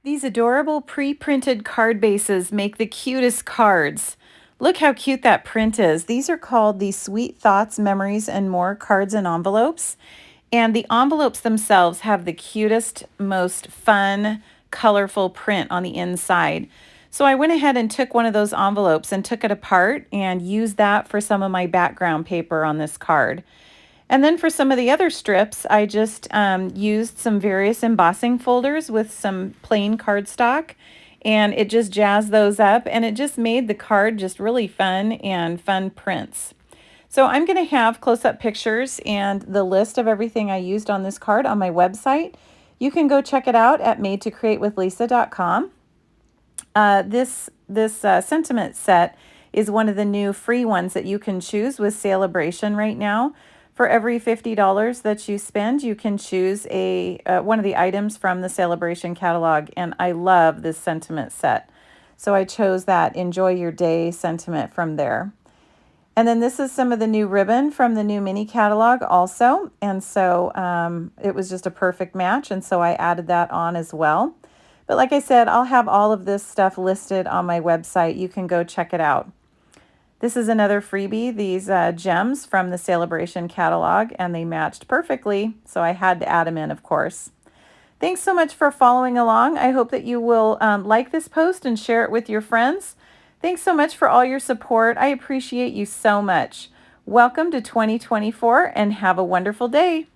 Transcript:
These adorable pre-printed card bases make the cutest cards. Look how cute that print is. These are called the Sweet Thoughts, Memories, and More cards and envelopes. And the envelopes themselves have the cutest, most fun, colorful print on the inside. So I went ahead and took one of those envelopes and took it apart and used that for some of my background paper on this card. And then for some of the other strips, I just used some various embossing folders with some plain cardstock, and it just jazzed those up, and it just made the card just really fun and fun prints. So I'm going to have close-up pictures and the list of everything I used on this card on my website. You can go check it out at madetocreatewithlisa.com. This sentiment set is one of the new free ones that you can choose with SALE-A-BRATION right now. For every $50 that you spend, you can choose one of the items from the SALE-A-BRATION catalog, and I love this sentiment set. So I chose that Enjoy Your Day sentiment from there. And then this is some of the new ribbon from the new mini catalog also, and so it was just a perfect match, and so I added that on as well. But like I said, I'll have all of this stuff listed on my website. You can go check it out. This is another freebie, these gems from the SALE-A-BRATION catalog, and they matched perfectly, so I had to add them in, of course. Thanks so much for following along. I hope that you will like this post and share it with your friends. Thanks so much for all your support. I appreciate you so much. Welcome to 2024, and have a wonderful day.